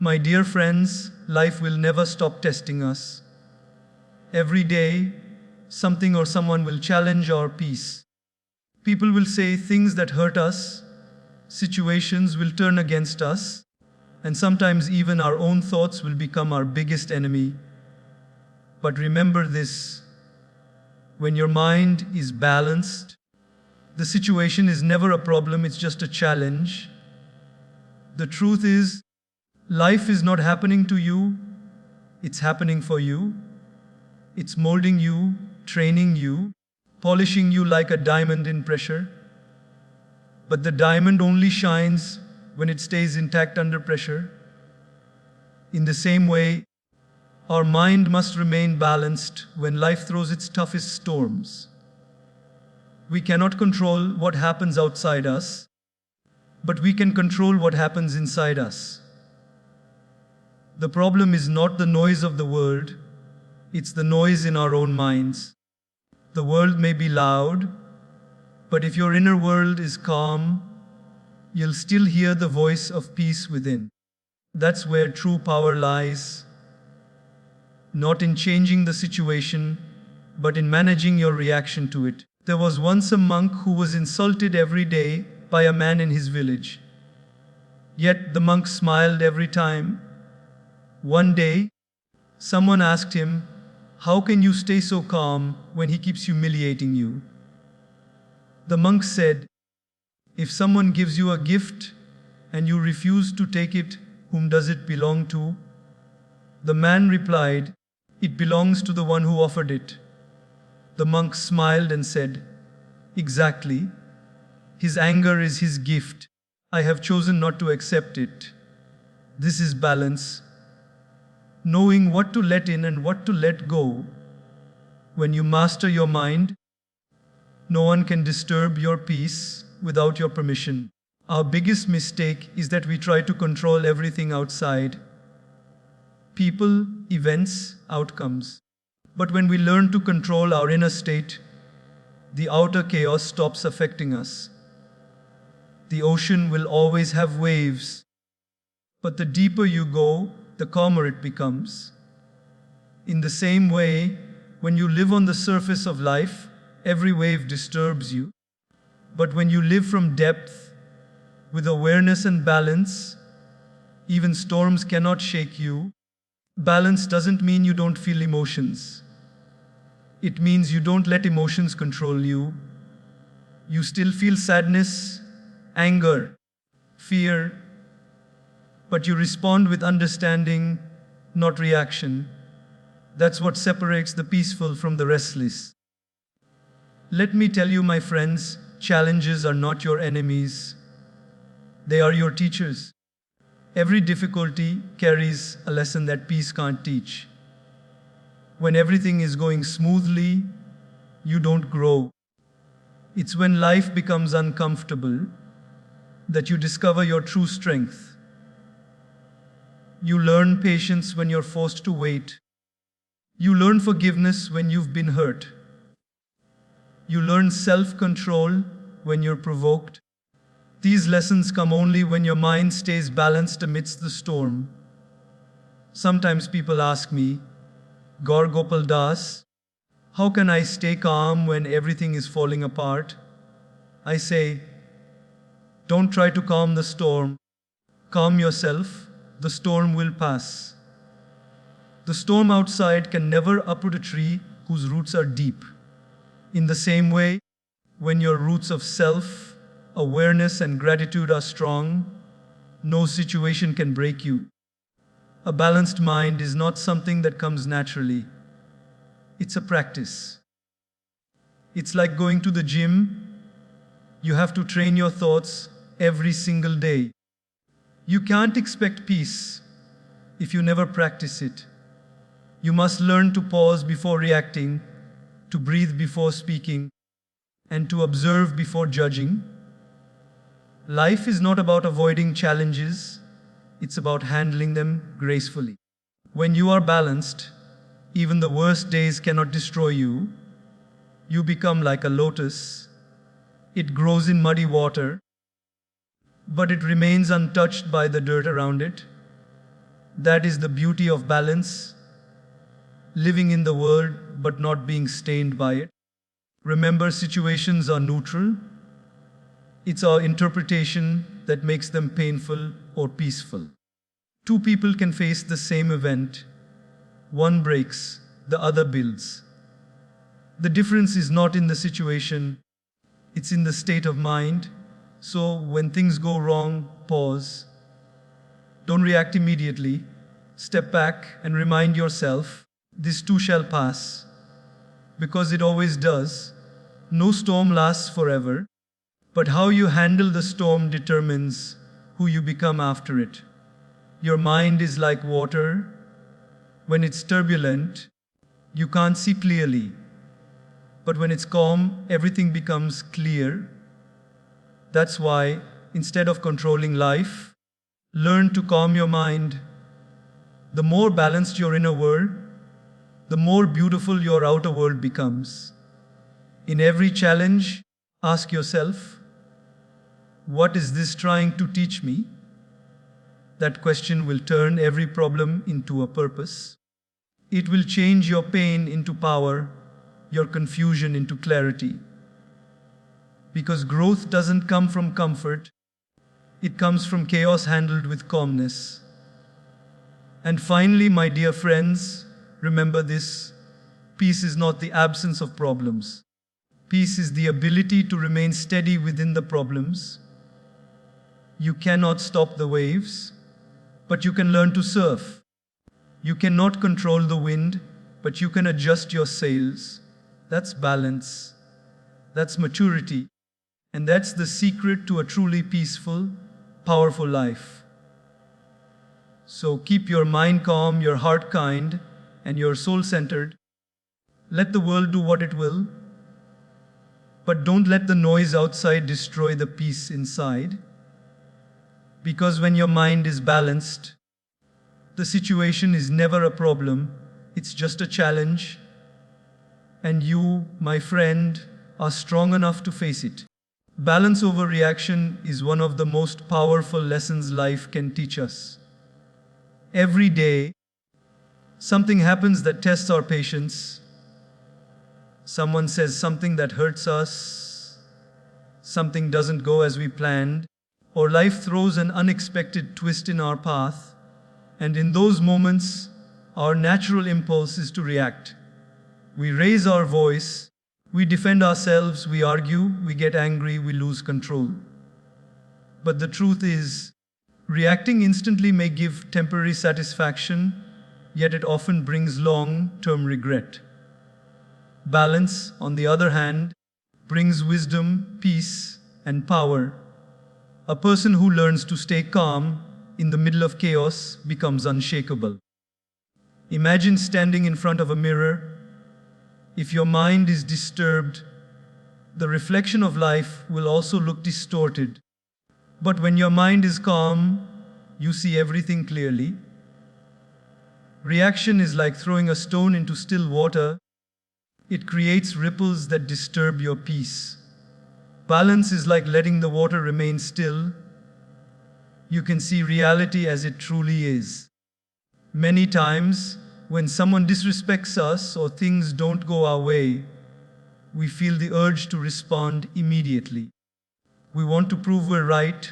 My dear friends, life will never stop testing us. Every day, something or someone will challenge our peace. People will say things that hurt us, situations will turn against us, and sometimes even our own thoughts will become our biggest enemy. But remember this: when your mind is balanced, the situation is never a problem, it's just a challenge. The truth is, life is not happening to you, it's happening for you. It's molding you, training you, polishing you like a diamond in pressure. But the diamond only shines when it stays intact under pressure. In the same way, our mind must remain balanced when life throws its toughest storms. We cannot control what happens outside us, but we can control what happens inside us. The problem is not the noise of the world, it's the noise in our own minds. The world may be loud, but if your inner world is calm, you'll still hear the voice of peace within. That's where true power lies. Not in changing the situation, but in managing your reaction to it. There was once a monk who was insulted every day by a man in his village. Yet the monk smiled every time. One day, someone asked him, "How can you stay so calm when he keeps humiliating you?" The monk said, "If someone gives you a gift and you refuse to take it, whom does it belong to?" The man replied, "It belongs to the one who offered it." The monk smiled and said, "Exactly. His anger is his gift. I have chosen not to accept it." This is balance. Knowing what to let in and what to let go. When you master your mind, no one can disturb your peace without your permission. Our biggest mistake is that we try to control everything outside. People, events, outcomes. But when we learn to control our inner state, the outer chaos stops affecting us. The ocean will always have waves, but the deeper you go, the calmer it becomes. In the same way, when you live on the surface of life, every wave disturbs you. But when you live from depth, with awareness and balance, even storms cannot shake you. Balance doesn't mean you don't feel emotions. It means you don't let emotions control you. You still feel sadness, anger, fear, but you respond with understanding, not reaction. That's what separates the peaceful from the restless. Let me tell you, my friends, challenges are not your enemies. They are your teachers. Every difficulty carries a lesson that peace can't teach. When everything is going smoothly, you don't grow. It's when life becomes uncomfortable that you discover your true strength. You learn patience when you're forced to wait. You learn forgiveness when you've been hurt. You learn self-control when you're provoked. These lessons come only when your mind stays balanced amidst the storm. Sometimes people ask me, "Gaur Gopal Das, how can I stay calm when everything is falling apart?" I say, don't try to calm the storm. Calm yourself. The storm will pass. The storm outside can never uproot a tree whose roots are deep. In the same way, when your roots of self, awareness, and gratitude are strong, no situation can break you. A balanced mind is not something that comes naturally. It's a practice. It's like going to the gym. You have to train your thoughts every single day. You can't expect peace if you never practice it. You must learn to pause before reacting, to breathe before speaking, and to observe before judging. Life is not about avoiding challenges, it's about handling them gracefully. When you are balanced, even the worst days cannot destroy you. You become like a lotus. It grows in muddy water, but it remains untouched by the dirt around it. That is the beauty of balance, living in the world but not being stained by it. Remember, situations are neutral. It's our interpretation that makes them painful or peaceful. Two people can face the same event. One breaks, the other builds. The difference is not in the situation, it's in the state of mind. So when things go wrong, pause. Don't react immediately. Step back and remind yourself, this too shall pass. Because it always does. No storm lasts forever. But how you handle the storm determines who you become after it. Your mind is like water. When it's turbulent, you can't see clearly. But when it's calm, everything becomes clear. That's why, instead of controlling life, learn to calm your mind. The more balanced your inner world, the more beautiful your outer world becomes. In every challenge, ask yourself, what is this trying to teach me? That question will turn every problem into a purpose. It will change your pain into power, your confusion into clarity. Because growth doesn't come from comfort, it comes from chaos handled with calmness. And finally, my dear friends, remember this: peace is not the absence of problems. Peace is the ability to remain steady within the problems. You cannot stop the waves, but you can learn to surf. You cannot control the wind, but you can adjust your sails. That's balance. That's maturity. And that's the secret to a truly peaceful, powerful life. So keep your mind calm, your heart kind, and your soul centered. Let the world do what it will, but don't let the noise outside destroy the peace inside. Because when your mind is balanced, the situation is never a problem, it's just a challenge. And you, my friend, are strong enough to face it. Balance over reaction is one of the most powerful lessons life can teach us. Every day, something happens that tests our patience. Someone says something that hurts us. Something doesn't go as we planned. Or life throws an unexpected twist in our path. And in those moments, our natural impulse is to react. We raise our voice, we defend ourselves, we argue, we get angry, we lose control. But the truth is, reacting instantly may give temporary satisfaction, yet it often brings long-term regret. Balance, on the other hand, brings wisdom, peace, and power. A person who learns to stay calm in the middle of chaos becomes unshakable. Imagine standing in front of a mirror. If your mind is disturbed, the reflection of life will also look distorted. But when your mind is calm, you see everything clearly. Reaction is like throwing a stone into still water. It creates ripples that disturb your peace. Balance is like letting the water remain still. You can see reality as it truly is. Many times, when someone disrespects us or things don't go our way, we feel the urge to respond immediately. We want to prove we're right,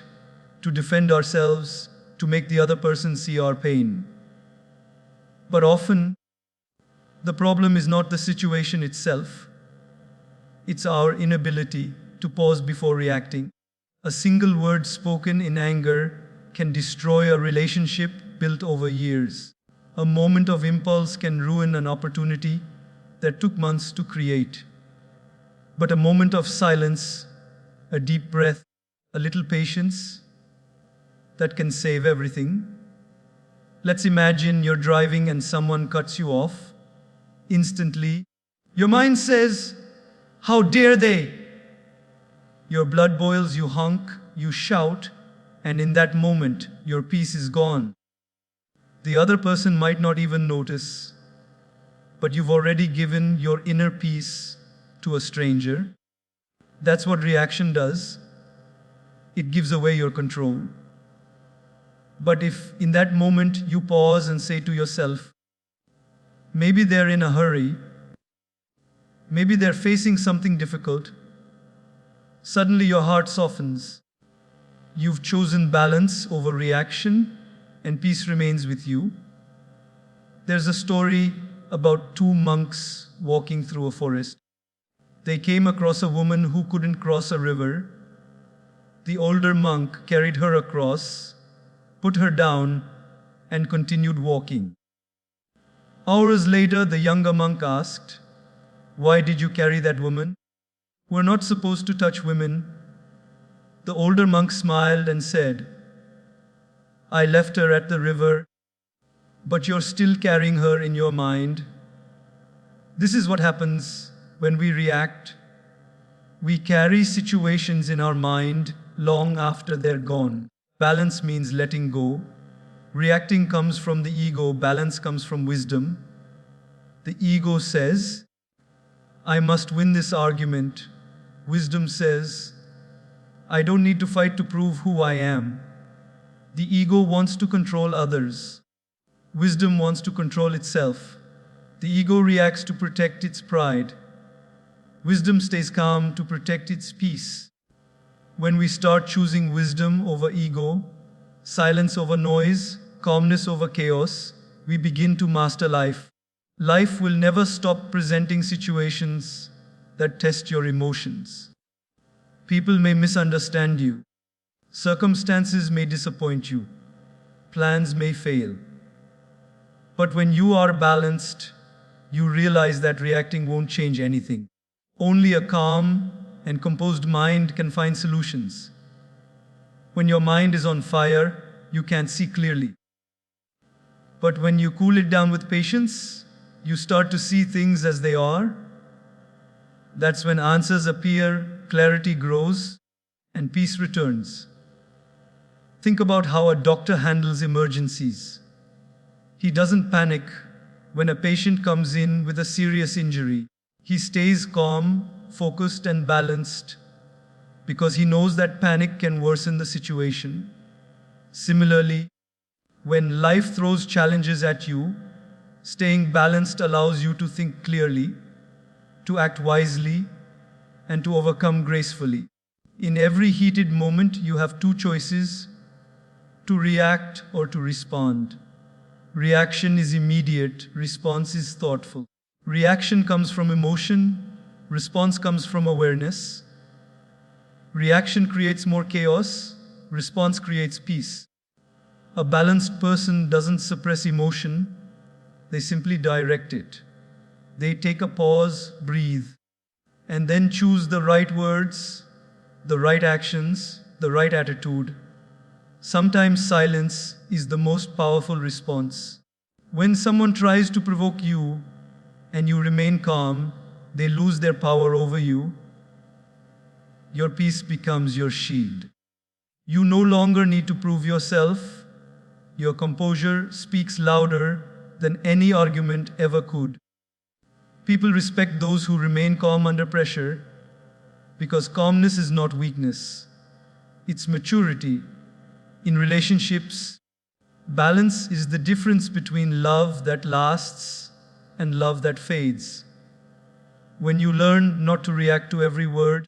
to defend ourselves, to make the other person see our pain. But often, the problem is not the situation itself. It's our inability to pause before reacting. A single word spoken in anger can destroy a relationship built over years. A moment of impulse can ruin an opportunity that took months to create. But a moment of silence, a deep breath, a little patience, that can save everything. Let's imagine you're driving and someone cuts you off. Instantly, your mind says, "How dare they?" Your blood boils, you honk, you shout, and in that moment, your peace is gone. The other person might not even notice, but you've already given your inner peace to a stranger. That's what reaction does. It gives away your control. But if in that moment you pause and say to yourself, maybe they're in a hurry, maybe they're facing something difficult, suddenly your heart softens. You've chosen balance over reaction, and peace remains with you. There's a story about two monks walking through a forest. They came across a woman who couldn't cross a river. The older monk carried her across, put her down, and continued walking. Hours later, the younger monk asked, "Why did you carry that woman? We're not supposed to touch women." The older monk smiled and said, "I left her at the river, but you're still carrying her in your mind." This is what happens when we react. We carry situations in our mind long after they're gone. Balance means letting go. Reacting comes from the ego, balance comes from wisdom. The ego says, "I must win this argument." Wisdom says, "I don't need to fight to prove who I am." The ego wants to control others. Wisdom wants to control itself. The ego reacts to protect its pride. Wisdom stays calm to protect its peace. When we start choosing wisdom over ego, silence over noise, calmness over chaos, we begin to master life. Life will never stop presenting situations that test your emotions. People may misunderstand you. Circumstances may disappoint you. Plans may fail. But when you are balanced, you realize that reacting won't change anything. Only a calm and composed mind can find solutions. When your mind is on fire, you can't see clearly. But when you cool it down with patience, you start to see things as they are. That's when answers appear, clarity grows, and peace returns. Think about how a doctor handles emergencies. He doesn't panic when a patient comes in with a serious injury. He stays calm, focused, and balanced because he knows that panic can worsen the situation. Similarly, when life throws challenges at you, staying balanced allows you to think clearly, to act wisely, and to overcome gracefully. In every heated moment, you have two choices: to react or to respond. Reaction is immediate, response is thoughtful. Reaction comes from emotion, response comes from awareness. Reaction creates more chaos, response creates peace. A balanced person doesn't suppress emotion, they simply direct it. They take a pause, breathe, and then choose the right words, the right actions, the right attitude. Sometimes silence is the most powerful response. When someone tries to provoke you and you remain calm, they lose their power over you. Your peace becomes your shield. You no longer need to prove yourself. Your composure speaks louder than any argument ever could. People respect those who remain calm under pressure because calmness is not weakness, it's maturity. In relationships, balance is the difference between love that lasts and love that fades. When you learn not to react to every word,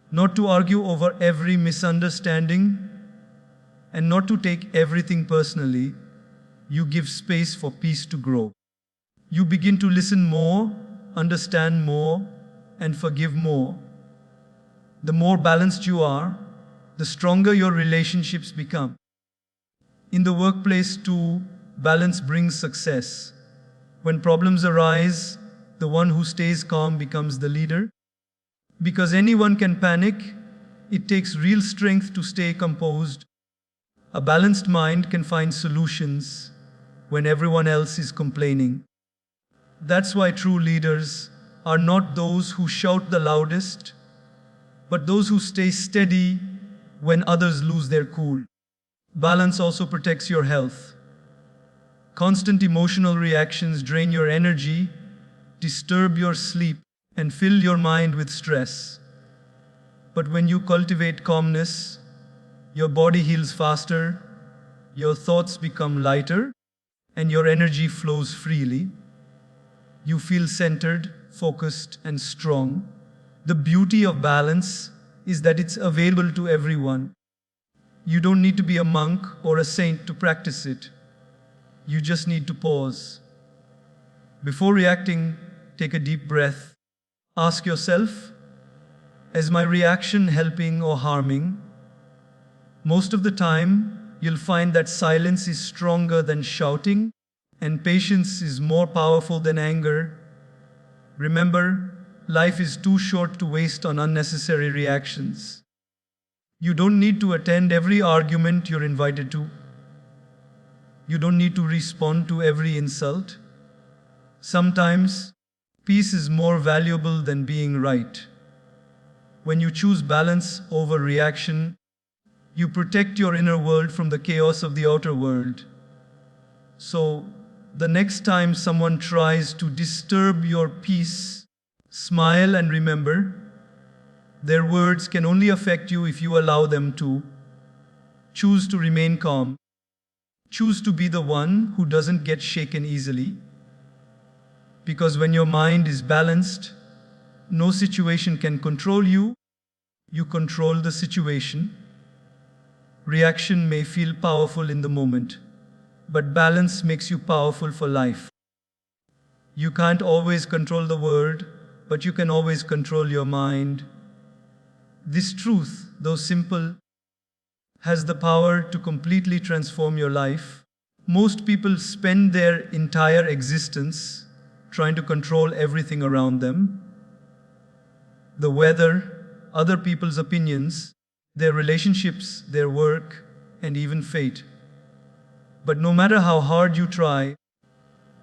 not to argue over every misunderstanding, and not to take everything personally, you give space for peace to grow. You begin to listen more, understand more, and forgive more. The more balanced you are, the stronger your relationships become. In the workplace too, balance brings success. When problems arise, the one who stays calm becomes the leader. Because anyone can panic, it takes real strength to stay composed. A balanced mind can find solutions when everyone else is complaining. That's why true leaders are not those who shout the loudest, but those who stay steady when others lose their cool. Balance also protects your health. Constant emotional reactions drain your energy, disturb your sleep, and fill your mind with stress. But when you cultivate calmness, your body heals faster, your thoughts become lighter, and your energy flows freely. You feel centered, focused, and strong. The beauty of balance is that it's available to everyone. You don't need to be a monk or a saint to practice it. You just need to pause. Before reacting, take a deep breath. Ask yourself, is my reaction helping or harming? Most of the time, you'll find that silence is stronger than shouting, and patience is more powerful than anger. Remember, life is too short to waste on unnecessary reactions. You don't need to attend every argument you're invited to. You don't need to respond to every insult. Sometimes, peace is more valuable than being right. When you choose balance over reaction, you protect your inner world from the chaos of the outer world. So, the next time someone tries to disturb your peace, smile and remember, their words can only affect you if you allow them to. Choose to remain calm. Choose to be the one who doesn't get shaken easily. Because when your mind is balanced, no situation can control you. You control the situation. Reaction may feel powerful in the moment, but balance makes you powerful for life. You can't always control the world, but you can always control your mind. This truth, though simple, has the power to completely transform your life. Most people spend their entire existence trying to control everything around them. The weather, other people's opinions, their relationships, their work, and even fate. But no matter how hard you try,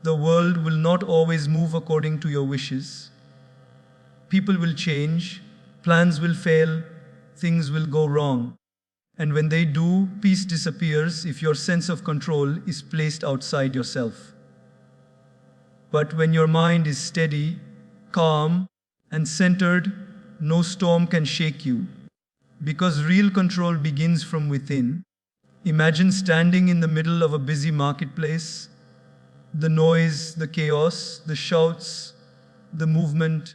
the world will not always move according to your wishes. People will change, plans will fail, things will go wrong. And when they do, peace disappears if your sense of control is placed outside yourself. But when your mind is steady, calm, and centered, no storm can shake you. Because real control begins from within. Imagine standing in the middle of a busy marketplace. The noise, the chaos, the shouts, the movement,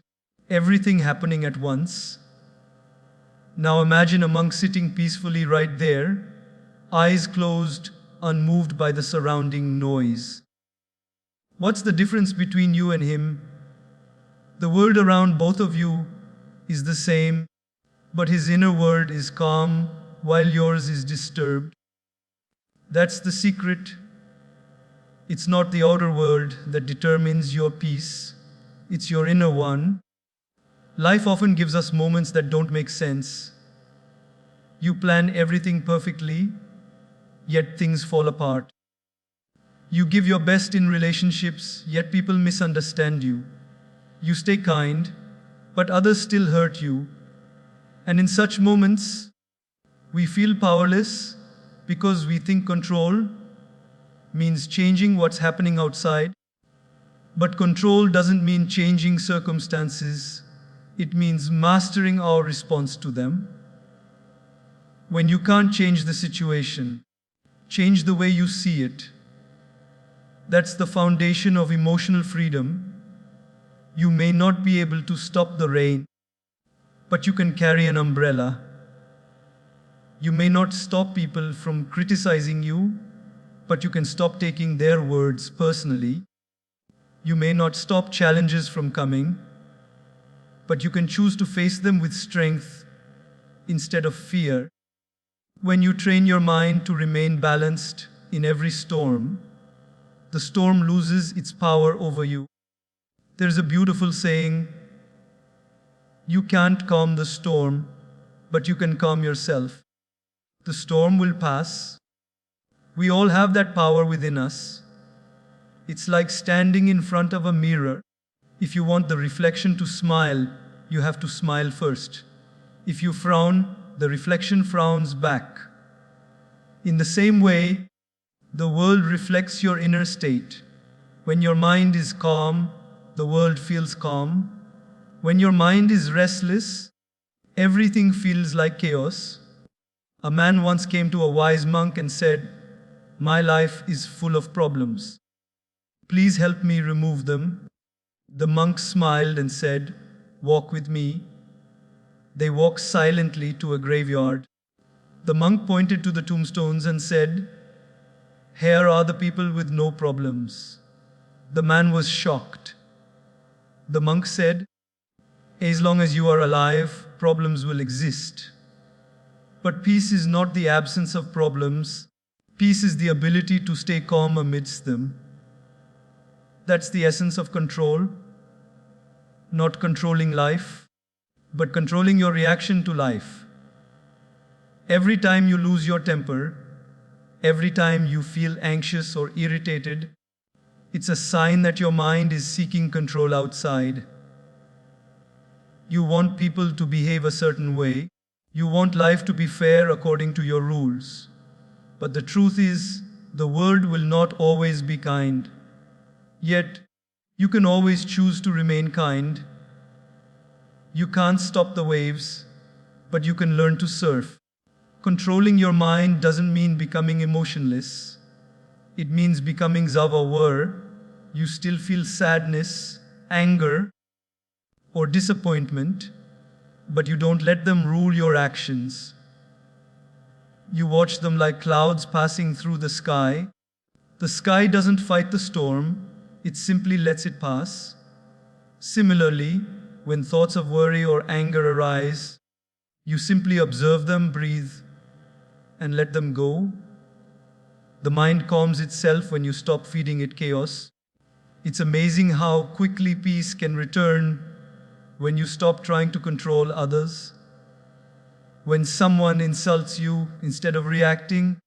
everything happening at once. Now imagine a monk sitting peacefully right there, eyes closed, unmoved by the surrounding noise. What's the difference between you and him? The world around both of you is the same, but his inner world is calm while yours is disturbed. That's the secret. It's not the outer world that determines your peace, it's your inner one. Life often gives us moments that don't make sense. You plan everything perfectly, yet things fall apart. You give your best in relationships, yet people misunderstand you. You stay kind, but others still hurt you. And in such moments, we feel powerless because we think control means changing what's happening outside. But control doesn't mean changing circumstances. It means mastering our response to them. When you can't change the situation, change the way you see it. That's the foundation of emotional freedom. You may not be able to stop the rain, but you can carry an umbrella. You may not stop people from criticizing you, but you can stop taking their words personally. You may not stop challenges from coming, but you can choose to face them with strength instead of fear. When you train your mind to remain balanced in every storm, the storm loses its power over you. There's a beautiful saying, you can't calm the storm, but you can calm yourself. The storm will pass. We all have that power within us. It's like standing in front of a mirror. If you want the reflection to smile, you have to smile first. If you frown, the reflection frowns back. In the same way, the world reflects your inner state. When your mind is calm, the world feels calm. When your mind is restless, everything feels like chaos. A man once came to a wise monk and said, My life is full of problems. Please help me remove them. The monk smiled and said, "Walk with me." They walked silently to a graveyard. The monk pointed to the tombstones and said, "Here are the people with no problems." The man was shocked. The monk said, "As long as you are alive, problems will exist. But peace is not the absence of problems. Peace is the ability to stay calm amidst them." That's the essence of control. Not controlling life, but controlling your reaction to life. Every time you lose your temper, every time you feel anxious or irritated, it's a sign that your mind is seeking control outside. You want people to behave a certain way. You want life to be fair according to your rules. But the truth is, the world will not always be kind. Yet, you can always choose to remain kind. You can't stop the waves, but you can learn to surf. Controlling your mind doesn't mean becoming emotionless. It means becoming self-aware. You still feel sadness, anger, or disappointment, but you don't let them rule your actions. You watch them like clouds passing through the sky. The sky doesn't fight the storm, it simply lets it pass. Similarly, when thoughts of worry or anger arise, you simply observe them, breathe, and let them go. The mind calms itself when you stop feeding it chaos. It's amazing how quickly peace can return when you stop trying to control others. When someone insults you, instead of reacting,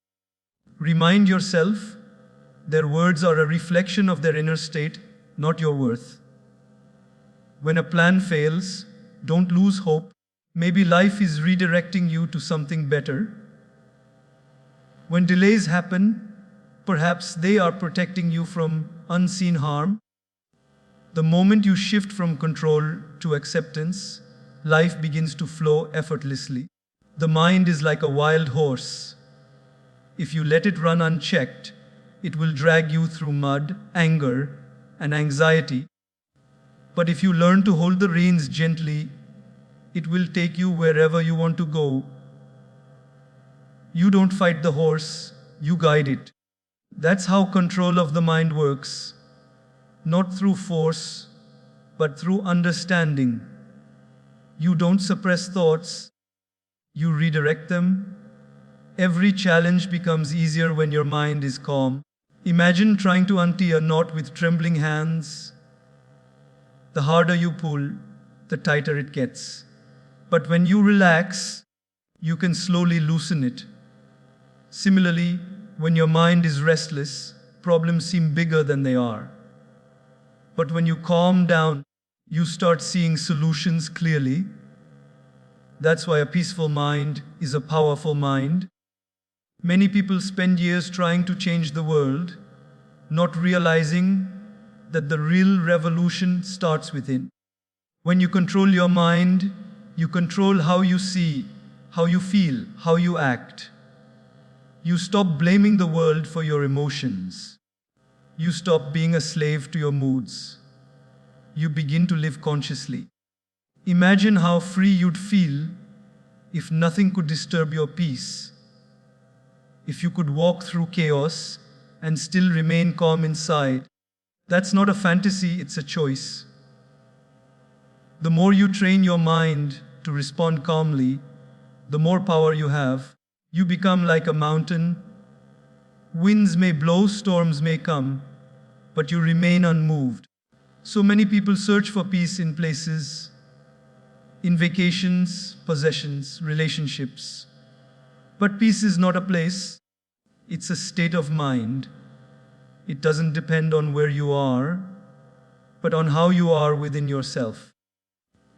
remind yourself their words are a reflection of their inner state, not your worth. When a plan fails, don't lose hope. Maybe life is redirecting you to something better. When delays happen, perhaps they are protecting you from unseen harm. The moment you shift from control to acceptance, life begins to flow effortlessly. The mind is like a wild horse. If you let it run unchecked, it will drag you through mud, anger, and anxiety. But if you learn to hold the reins gently, it will take you wherever you want to go. You don't fight the horse, you guide it. That's how control of the mind works. Not through force, but through understanding. You don't suppress thoughts, you redirect them. Every challenge becomes easier when your mind is calm. Imagine trying to untie a knot with trembling hands. The harder you pull, the tighter it gets. But when you relax, you can slowly loosen it. Similarly, when your mind is restless, problems seem bigger than they are. But when you calm down, you start seeing solutions clearly. That's why a peaceful mind is a powerful mind. Many people spend years trying to change the world, not realizing that the real revolution starts within. When you control your mind, you control how you see, how you feel, how you act. You stop blaming the world for your emotions. You stop being a slave to your moods. You begin to live consciously. Imagine how free you'd feel if nothing could disturb your peace. If you could walk through chaos and still remain calm inside. That's not a fantasy, it's a choice. The more you train your mind to respond calmly, the more power you have. You become like a mountain. Winds may blow, storms may come, but you remain unmoved. So many people search for peace in places, in vacations, possessions, relationships. But peace is not a place, it's a state of mind. It doesn't depend on where you are, but on how you are within yourself.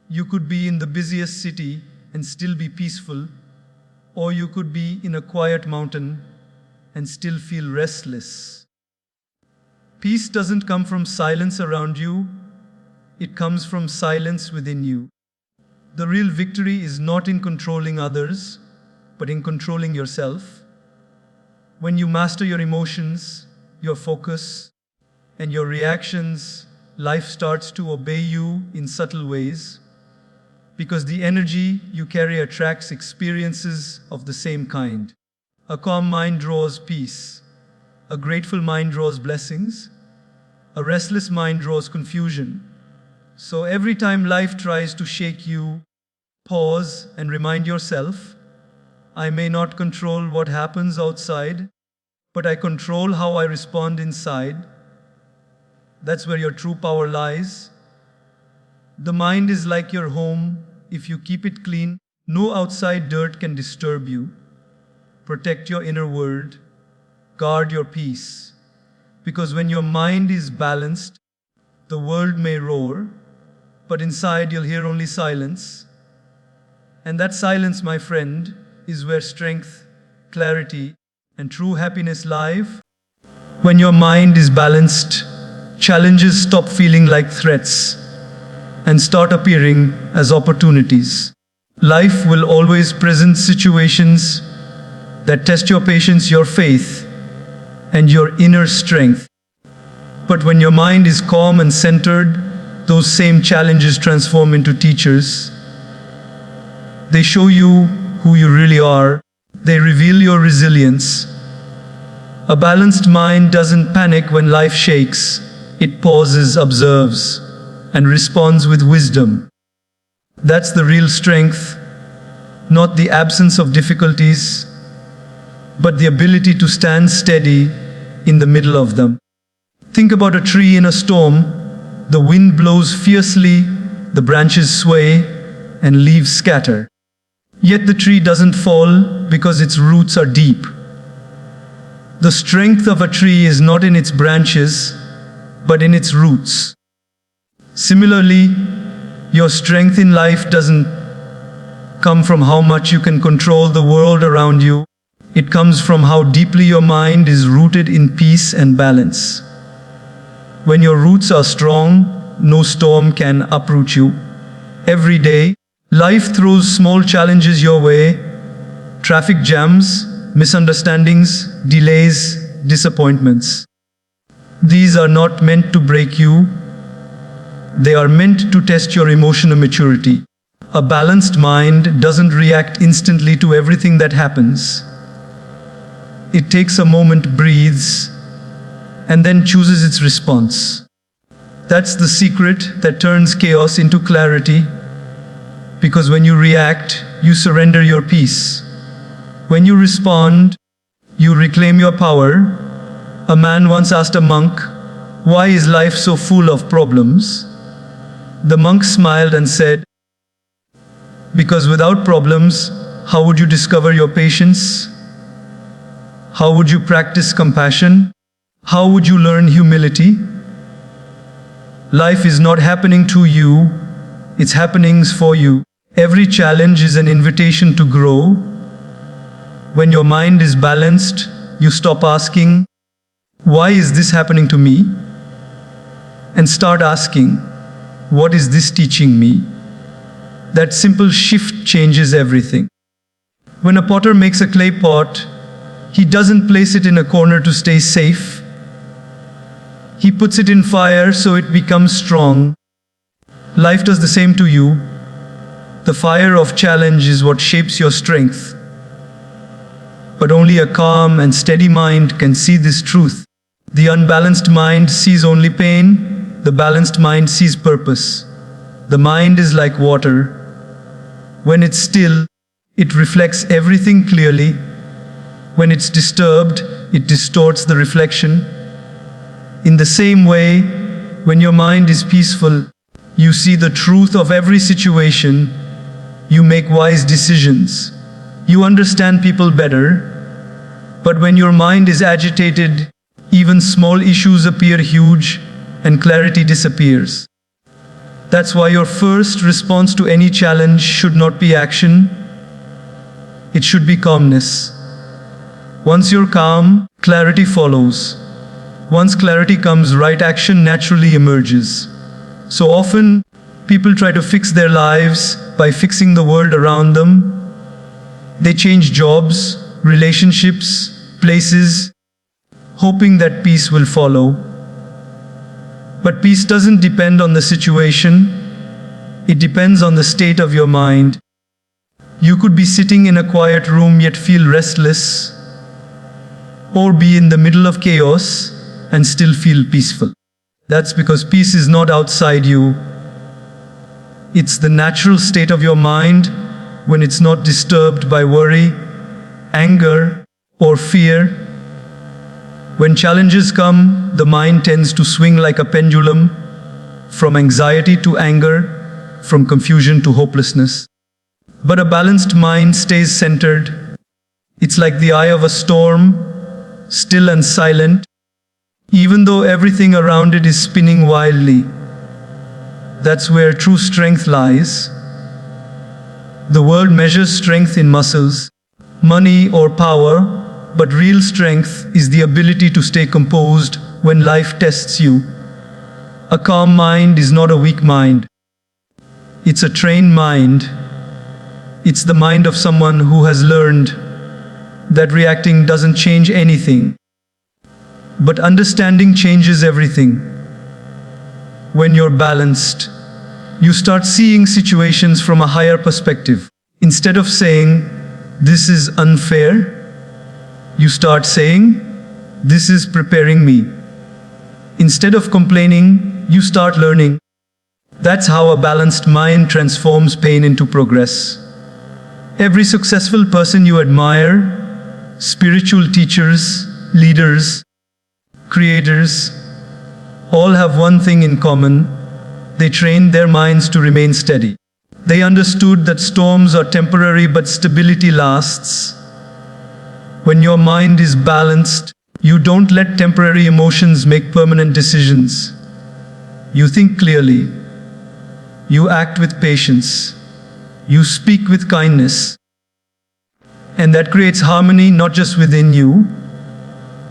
You could be in the busiest city and still be peaceful, or you could be in a quiet mountain and still feel restless. Peace doesn't come from silence around you, it comes from silence within you. The real victory is not in controlling others, but in controlling yourself. When you master your emotions, your focus, and your reactions, life starts to obey you in subtle ways, because the energy you carry attracts experiences of the same kind. A calm mind draws peace. A grateful mind draws blessings. A restless mind draws confusion. So every time life tries to shake you, pause and remind yourself, I may not control what happens outside, but I control how I respond inside. That's where your true power lies. The mind is like your home. If you keep it clean, no outside dirt can disturb you. Protect your inner world. Guard your peace. Because when your mind is balanced, the world may roar, but inside you'll hear only silence. And that silence, my friend, is where strength, clarity, and true happiness live. When your mind is balanced, challenges stop feeling like threats and start appearing as opportunities. Life will always present situations that test your patience, your faith, and your inner strength. But when your mind is calm and centered, those same challenges transform into teachers. They show you who you really are. They reveal your resilience. A balanced mind doesn't panic when life shakes. It pauses, observes, and responds with wisdom. That's the real strength, not the absence of difficulties, but the ability to stand steady in the middle of them. Think about a tree in a storm. The wind blows fiercely, the branches sway, and leaves scatter. Yet the tree doesn't fall because its roots are deep. The strength of a tree is not in its branches, but in its roots. Similarly, your strength in life doesn't come from how much you can control the world around you. It comes from how deeply your mind is rooted in peace and balance. When your roots are strong, no storm can uproot you. Every day, life throws small challenges your way: traffic jams, misunderstandings, delays, disappointments. These are not meant to break you. They are meant to test your emotional maturity. A balanced mind doesn't react instantly to everything that happens. It takes a moment, breathes, and then chooses its response. That's the secret that turns chaos into clarity. Because when you react, you surrender your peace. When you respond, you reclaim your power. A man once asked a monk, "Why is life so full of problems?" The monk smiled and said, "Because without problems, how would you discover your patience? How would you practice compassion? How would you learn humility?" Life is not happening to you, it's happenings for you. Every challenge is an invitation to grow. When your mind is balanced, you stop asking, "Why is this happening to me?" and start asking, "What is this teaching me?" That simple shift changes everything. When a potter makes a clay pot, he doesn't place it in a corner to stay safe. He puts it in fire so it becomes strong. Life does the same to you. The fire of challenge is what shapes your strength. But only a calm and steady mind can see this truth. The unbalanced mind sees only pain. The balanced mind sees purpose. The mind is like water. When it's still, it reflects everything clearly. When it's disturbed, it distorts the reflection. In the same way, when your mind is peaceful, you see the truth of every situation. You make wise decisions. You understand people better. But when your mind is agitated, even small issues appear huge and clarity disappears. That's why your first response to any challenge should not be action. It should be calmness. Once you're calm, clarity follows. Once clarity comes, right action naturally emerges. So often, people try to fix their lives by fixing the world around them. They change jobs, relationships, places, hoping that peace will follow. But peace doesn't depend on the situation, it depends on the state of your mind. You could be sitting in a quiet room yet feel restless, or be in the middle of chaos and still feel peaceful. That's because peace is not outside you. It's the natural state of your mind when it's not disturbed by worry, anger, or fear. When challenges come, the mind tends to swing like a pendulum, from anxiety to anger, from confusion to hopelessness. But a balanced mind stays centered. It's like the eye of a storm, still and silent, even though everything around it is spinning wildly. That's where true strength lies. The world measures strength in muscles, money, or power, but real strength is the ability to stay composed when life tests you. A calm mind is not a weak mind. It's a trained mind. It's the mind of someone who has learned that reacting doesn't change anything, but understanding changes everything. When you're balanced, you start seeing situations from a higher perspective. Instead of saying, "This is unfair," you start saying, "This is preparing me." Instead of complaining, you start learning. That's how a balanced mind transforms pain into progress. Every successful person you admire, spiritual teachers, leaders, creators, all have one thing in common: they trained their minds to remain steady. They understood that storms are temporary but stability lasts. When your mind is balanced, you don't let temporary emotions make permanent decisions. You think clearly. You act with patience. You speak with kindness. And that creates harmony not just within you,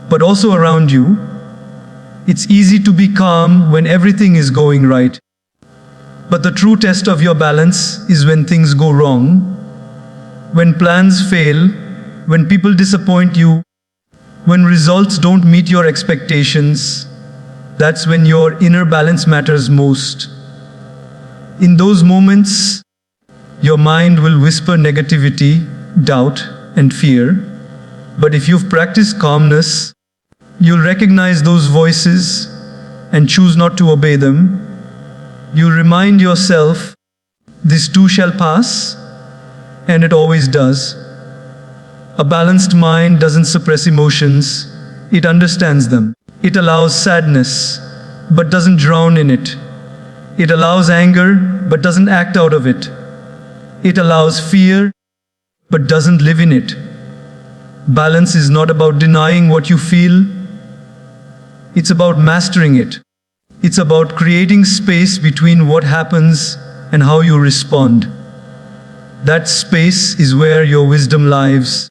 but also around you. It's easy to be calm when everything is going right. But the true test of your balance is when things go wrong, when plans fail, when people disappoint you, when results don't meet your expectations. That's when your inner balance matters most. In those moments, your mind will whisper negativity, doubt, and fear. But if you've practiced calmness, you'll recognize those voices and choose not to obey them. You'll remind yourself, "This too shall pass," and it always does. A balanced mind doesn't suppress emotions, it understands them. It allows sadness, but doesn't drown in it. It allows anger, but doesn't act out of it. It allows fear, but doesn't live in it. Balance is not about denying what you feel. It's about mastering it. It's about creating space between what happens and how you respond. That space is where your wisdom lives.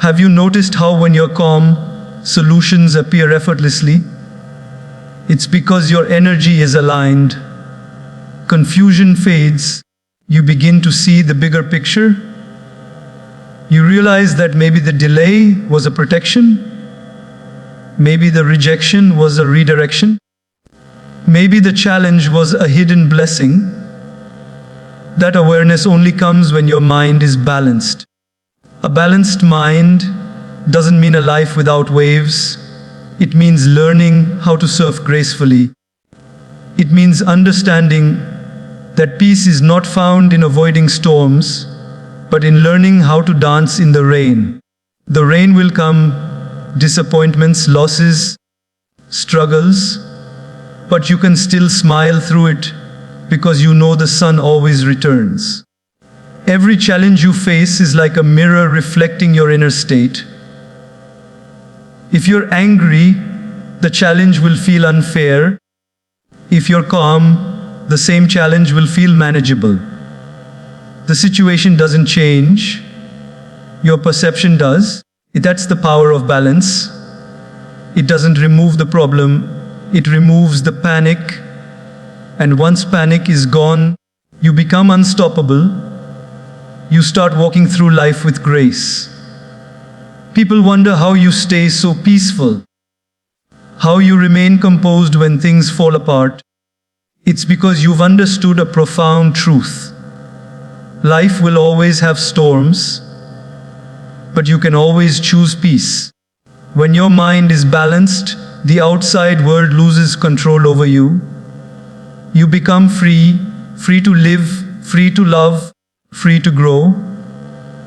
Have you noticed how when you're calm, solutions appear effortlessly? It's because your energy is aligned. Confusion fades. You begin to see the bigger picture. You realize that maybe the delay was a protection. Maybe the rejection was a redirection. Maybe the challenge was a hidden blessing. That awareness only comes when your mind is balanced. A balanced mind doesn't mean a life without waves. It means learning how to surf gracefully. It means understanding that peace is not found in avoiding storms, but in learning how to dance in the rain. The rain will come, disappointments, losses, struggles, but you can still smile through it because you know the sun always returns. Every challenge you face is like a mirror reflecting your inner state. If you're angry, the challenge will feel unfair. If you're calm, the same challenge will feel manageable. The situation doesn't change, your perception does. That's the power of balance. It doesn't remove the problem, it removes the panic. And once panic is gone, you become unstoppable. You start walking through life with grace. People wonder how you stay so peaceful, how you remain composed when things fall apart. It's because you've understood a profound truth. Life will always have storms, but you can always choose peace. When your mind is balanced, the outside world loses control over you. You become free, free to live, free to love, free to grow.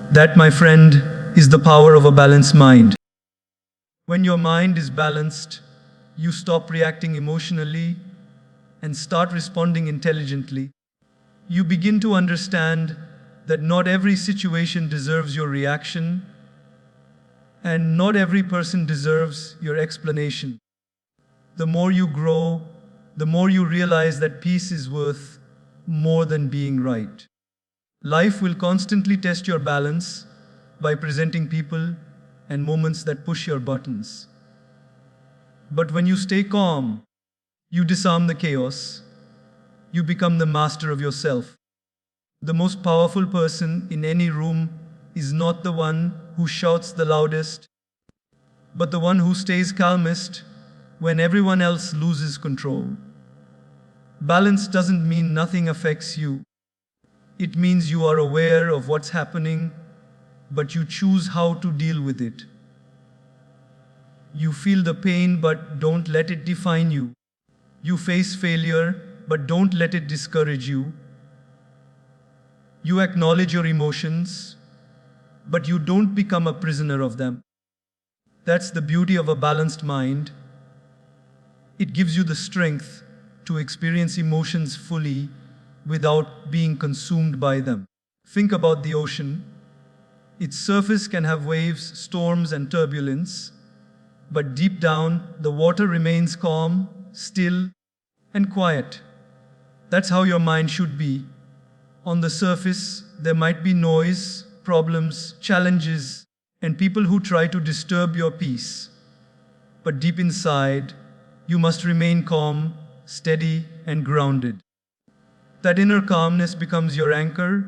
That, my friend, is the power of a balanced mind. When your mind is balanced, you stop reacting emotionally and start responding intelligently. You begin to understand that not every situation deserves your reaction, and not every person deserves your explanation. The more you grow, the more you realize that peace is worth more than being right. Life will constantly test your balance by presenting people and moments that push your buttons. But when you stay calm, you disarm the chaos, you become the master of yourself. The most powerful person in any room is not the one who shouts the loudest, but the one who stays calmest when everyone else loses control. Balance doesn't mean nothing affects you. It means you are aware of what's happening, but you choose how to deal with it. You feel the pain, but don't let it define you. You face failure, but don't let it discourage you. You acknowledge your emotions, but you don't become a prisoner of them. That's the beauty of a balanced mind. It gives you the strength to experience emotions fully without being consumed by them. Think about the ocean. Its surface can have waves, storms, and turbulence, but deep down, the water remains calm, still, and quiet. That's how your mind should be. On the surface, there might be noise, problems, challenges, and people who try to disturb your peace. But deep inside, you must remain calm, steady, and grounded. That inner calmness becomes your anchor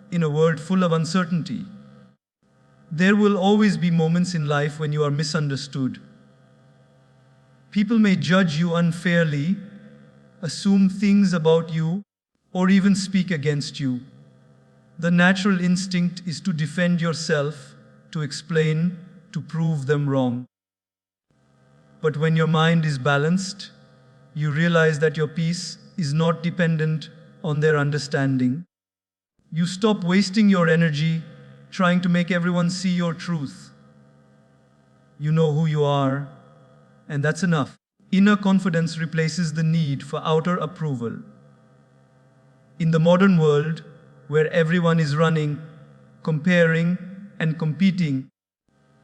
in a world full of uncertainty. There will always be moments in life when you are misunderstood. People may judge you unfairly, assume things about you, or even speak against you. The natural instinct is to defend yourself, to explain, to prove them wrong. But when your mind is balanced, you realize that your peace is not dependent on their understanding. You stop wasting your energy trying to make everyone see your truth. You know who you are, and that's enough. Inner confidence replaces the need for outer approval. In the modern world, where everyone is running, comparing, and competing,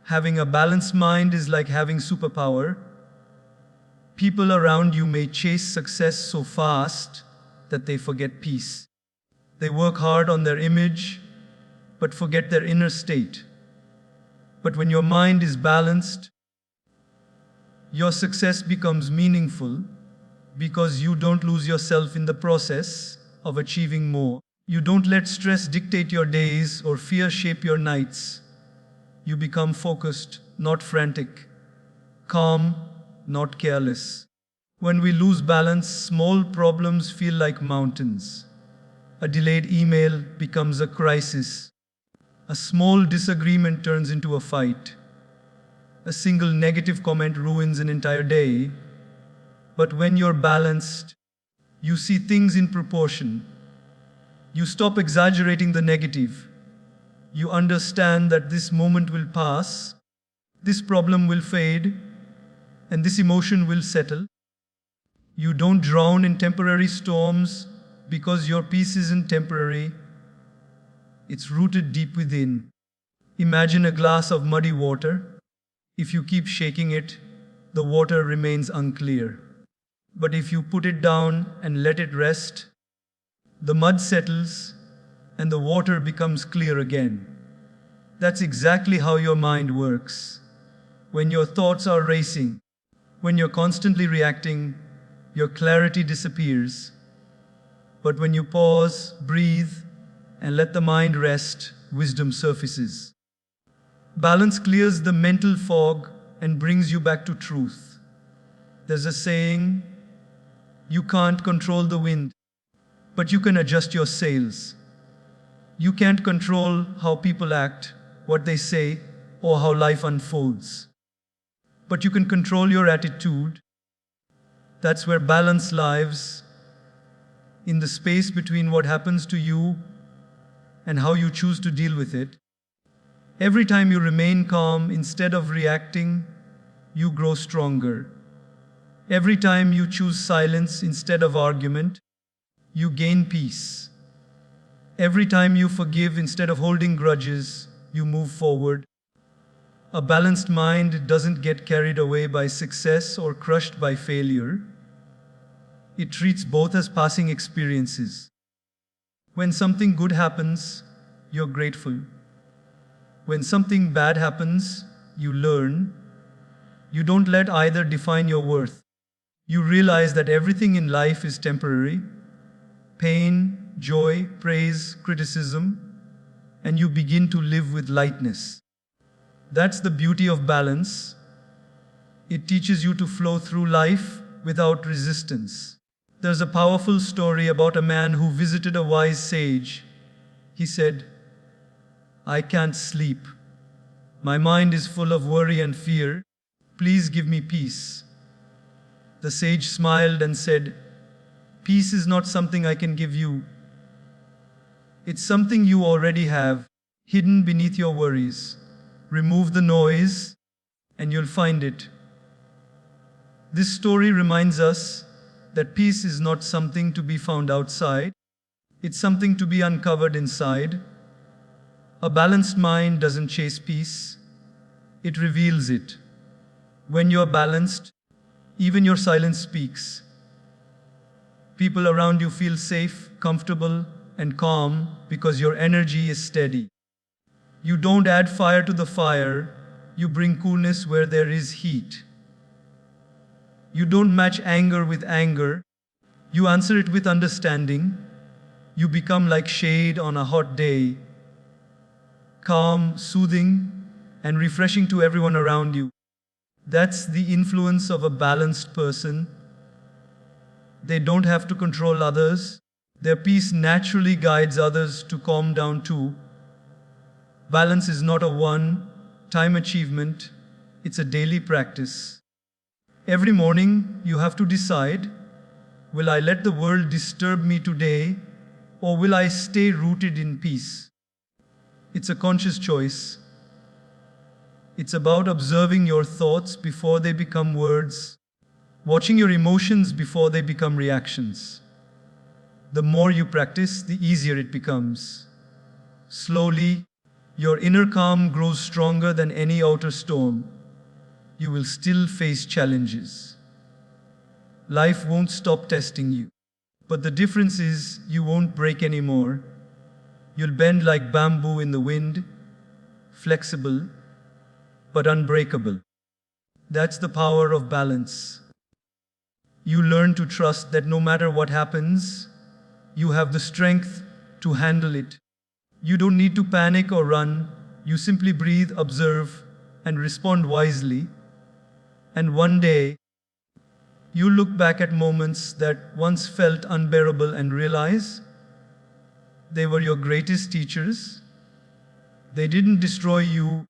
having a balanced mind is like having superpower. People around you may chase success so fast that they forget peace. They work hard on their image, but forget their inner state. But when your mind is balanced, your success becomes meaningful because you don't lose yourself in the process of achieving more. You don't let stress dictate your days or fear shape your nights. You become focused, not frantic, calm, not careless. When we lose balance, small problems feel like mountains. A delayed email becomes a crisis. A small disagreement turns into a fight. A single negative comment ruins an entire day. But when you're balanced, you see things in proportion. You stop exaggerating the negative. You understand that this moment will pass, this problem will fade, and this emotion will settle. You don't drown in temporary storms because your peace isn't temporary. It's rooted deep within. Imagine a glass of muddy water. If you keep shaking it, the water remains unclear. But if you put it down and let it rest, the mud settles and the water becomes clear again. That's exactly how your mind works. When your thoughts are racing, when you're constantly reacting, your clarity disappears. But when you pause, breathe, and let the mind rest, wisdom surfaces. Balance clears the mental fog and brings you back to truth. There's a saying, you can't control the wind, but you can adjust your sails. You can't control how people act, what they say, or how life unfolds. But you can control your attitude. That's where balance lives, in the space between what happens to you and how you choose to deal with it. Every time you remain calm instead of reacting, you grow stronger. Every time you choose silence instead of argument, you gain peace. Every time you forgive instead of holding grudges, you move forward. A balanced mind doesn't get carried away by success or crushed by failure. It treats both as passing experiences. When something good happens, you're grateful. When something bad happens, you learn. You don't let either define your worth. You realize that everything in life is temporary. Pain, joy, praise, criticism, and you begin to live with lightness. That's the beauty of balance. It teaches you to flow through life without resistance. There's a powerful story about a man who visited a wise sage. He said, "I can't sleep. My mind is full of worry and fear. Please give me peace." The sage smiled and said, "Peace is not something I can give you. It's something you already have, hidden beneath your worries. Remove the noise, and you'll find it." This story reminds us that peace is not something to be found outside. It's something to be uncovered inside. A balanced mind doesn't chase peace. It reveals it. When you're balanced, even your silence speaks. People around you feel safe, comfortable, and calm because your energy is steady. You don't add fire to the fire, you bring coolness where there is heat. You don't match anger with anger, you answer it with understanding. You become like shade on a hot day, calm, soothing, and refreshing to everyone around you. That's the influence of a balanced person. They don't have to control others. Their peace naturally guides others to calm down too. Balance is not a one-time achievement, it's a daily practice. Every morning, you have to decide, will I let the world disturb me today, or will I stay rooted in peace? It's a conscious choice. It's about observing your thoughts before they become words, watching your emotions before they become reactions. The more you practice, the easier it becomes. Slowly, your inner calm grows stronger than any outer storm. You will still face challenges. Life won't stop testing you. But the difference is you won't break anymore. You'll bend like bamboo in the wind, flexible but unbreakable. That's the power of balance. You learn to trust that no matter what happens, you have the strength to handle it. You don't need to panic or run. You simply breathe, observe, and respond wisely. And one day, you look back at moments that once felt unbearable and realize they were your greatest teachers. They didn't destroy you,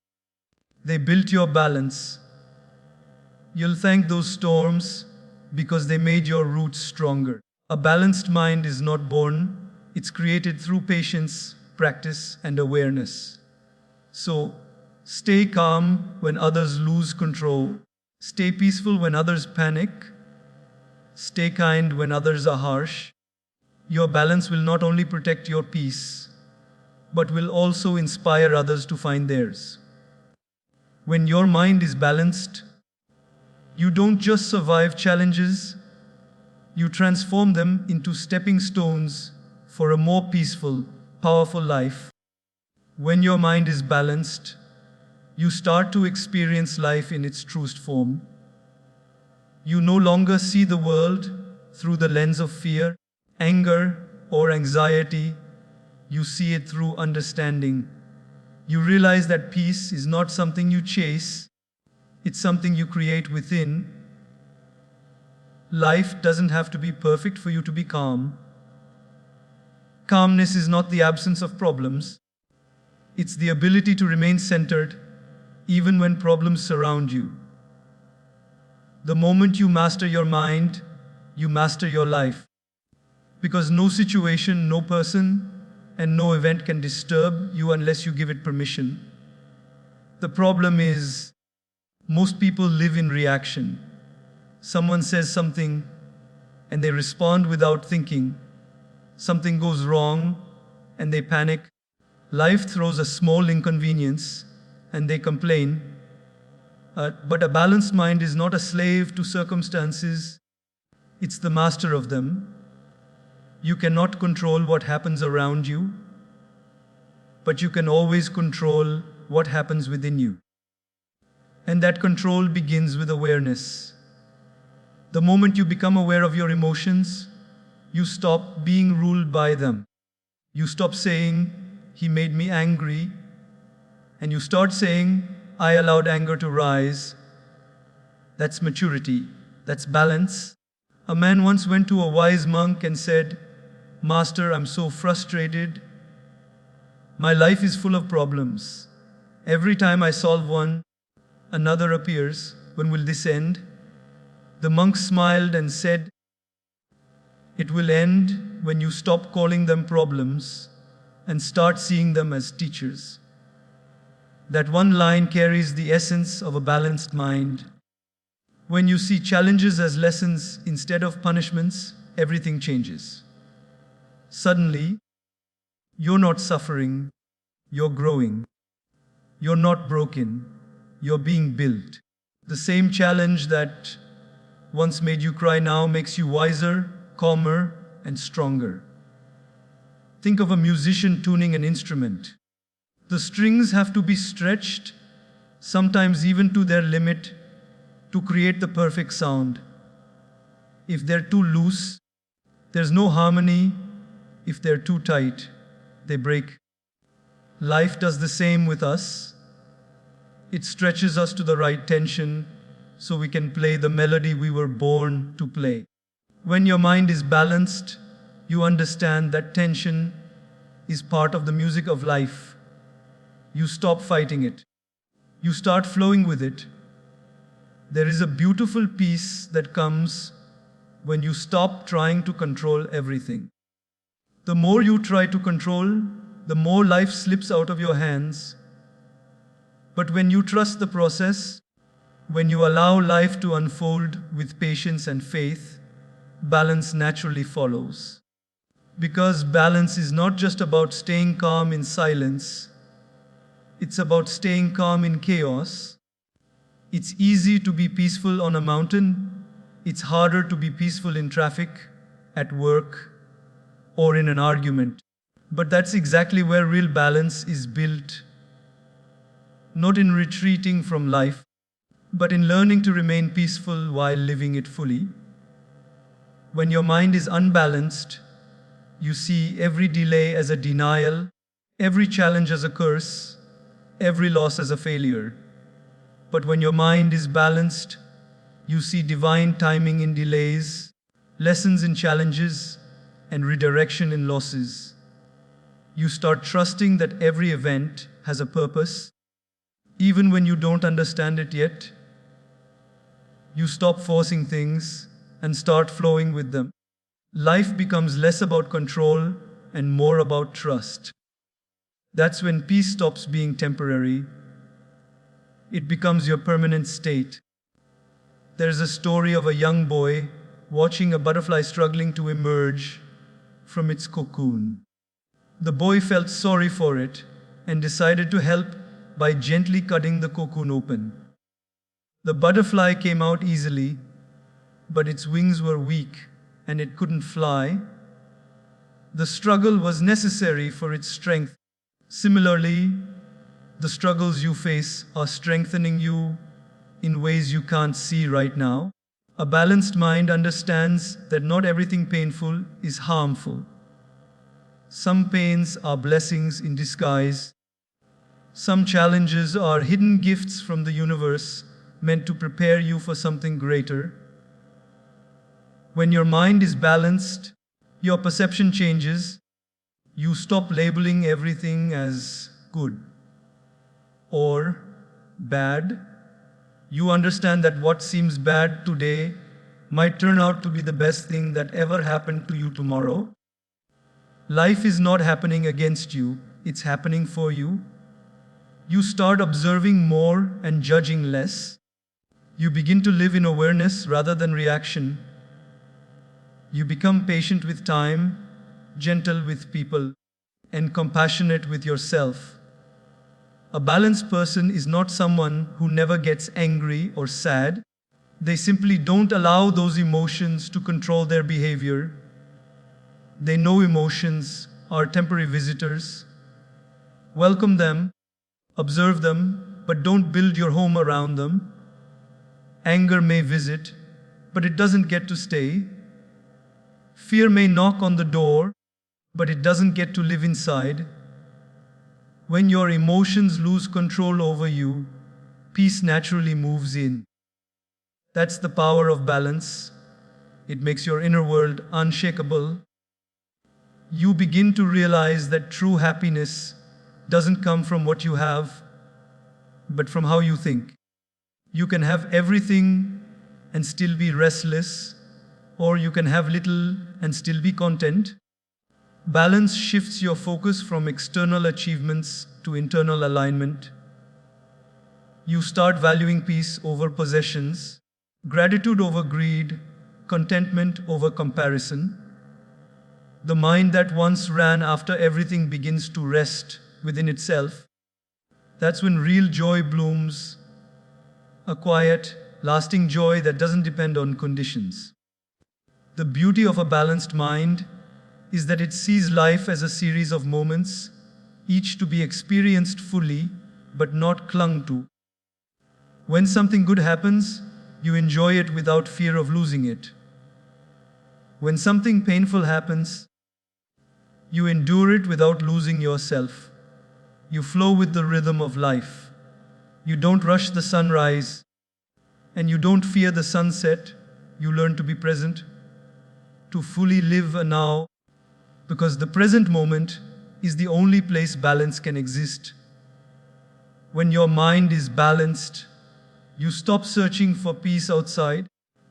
they built your balance. You'll thank those storms because they made your roots stronger. A balanced mind is not born, it's created through patience, practice, and awareness. So, stay calm when others lose control. Stay peaceful when others panic. Stay kind when others are harsh. Your balance will not only protect your peace, but will also inspire others to find theirs. When your mind is balanced, you don't just survive challenges, you transform them into stepping stones for a more peaceful, powerful life. When your mind is balanced, you start to experience life in its truest form. You no longer see the world through the lens of fear, anger, or anxiety. You see it through understanding. You realize that peace is not something you chase, it's something you create within. Life doesn't have to be perfect for you to be calm. Calmness is not the absence of problems, it's the ability to remain centered even when problems surround you. The moment you master your mind, you master your life. Because no situation, no person, and no event can disturb you unless you give it permission. The problem is, most people live in reaction. Someone says something, and they respond without thinking. Something goes wrong, and they panic. Life throws a small inconvenience, and they complain. But a balanced mind is not a slave to circumstances, it's the master of them. You cannot control what happens around you, but you can always control what happens within you. And that control begins with awareness. The moment you become aware of your emotions, you stop being ruled by them. You stop saying, "He made me angry," and you start saying, "I allowed anger to rise." That's maturity. That's balance. A man once went to a wise monk and said, "Master, I'm so frustrated. My life is full of problems. Every time I solve one, another appears. When will this end?" The monk smiled and said, "It will end when you stop calling them problems and start seeing them as teachers." That one line carries the essence of a balanced mind. When you see challenges as lessons instead of punishments, everything changes. Suddenly, you're not suffering, you're growing. You're not broken, you're being built. The same challenge that once made you cry now makes you wiser, calmer, and stronger. Think of a musician tuning an instrument. The strings have to be stretched, sometimes even to their limit, to create the perfect sound. If they're too loose, there's no harmony. If they're too tight, they break. Life does the same with us. It stretches us to the right tension so we can play the melody we were born to play. When your mind is balanced, you understand that tension is part of the music of life. You stop fighting it. You start flowing with it. There is a beautiful peace that comes when you stop trying to control everything. The more you try to control, the more life slips out of your hands. But when you trust the process, when you allow life to unfold with patience and faith, balance naturally follows. Because balance is not just about staying calm in silence, it's about staying calm in chaos. It's easy to be peaceful on a mountain. It's harder to be peaceful in traffic, at work, or in an argument. But that's exactly where real balance is built. Not in retreating from life, but in learning to remain peaceful while living it fully. When your mind is unbalanced, you see every delay as a denial, every challenge as a curse, every loss as a failure. But when your mind is balanced, you see divine timing in delays, lessons in challenges, and redirection in losses. You start trusting that every event has a purpose, even when you don't understand it yet. You stop forcing things and start flowing with them. Life becomes less about control and more about trust. That's when peace stops being temporary. It becomes your permanent state. There's a story of a young boy watching a butterfly struggling to emerge from its cocoon. The boy felt sorry for it and decided to help by gently cutting the cocoon open. The butterfly came out easily, but its wings were weak and it couldn't fly. The struggle was necessary for its strength. Similarly, the struggles you face are strengthening you in ways you can't see right now. A balanced mind understands that not everything painful is harmful. Some pains are blessings in disguise. Some challenges are hidden gifts from the universe meant to prepare you for something greater. When your mind is balanced, your perception changes. You stop labeling everything as good or bad. You understand that what seems bad today might turn out to be the best thing that ever happened to you tomorrow. Life is not happening against you, it's happening for you. You start observing more and judging less. You begin to live in awareness rather than reaction. You become patient with time, gentle with people, and compassionate with yourself. A balanced person is not someone who never gets angry or sad. They simply don't allow those emotions to control their behavior. They know emotions are temporary visitors. Welcome them, observe them, but don't build your home around them. Anger may visit, but it doesn't get to stay. Fear may knock on the door, but it doesn't get to live inside. When your emotions lose control over you, peace naturally moves in. That's the power of balance. It makes your inner world unshakable. You begin to realize that true happiness doesn't come from what you have, but from how you think. You can have everything and still be restless, or you can have little and still be content. Balance shifts your focus from external achievements to internal alignment. You start valuing peace over possessions, gratitude over greed, contentment over comparison. The mind that once ran after everything begins to rest within itself. That's when real joy blooms, a quiet, lasting joy that doesn't depend on conditions. The beauty of a balanced mind is that it sees life as a series of moments, each to be experienced fully, but not clung to. When something good happens, you enjoy it without fear of losing it. When something painful happens, you endure it without losing yourself. You flow with the rhythm of life. You don't rush the sunrise, and you don't fear the sunset. You learn to be present, to fully live a now, because the present moment is the only place balance can exist. When your mind is balanced, you stop searching for peace outside.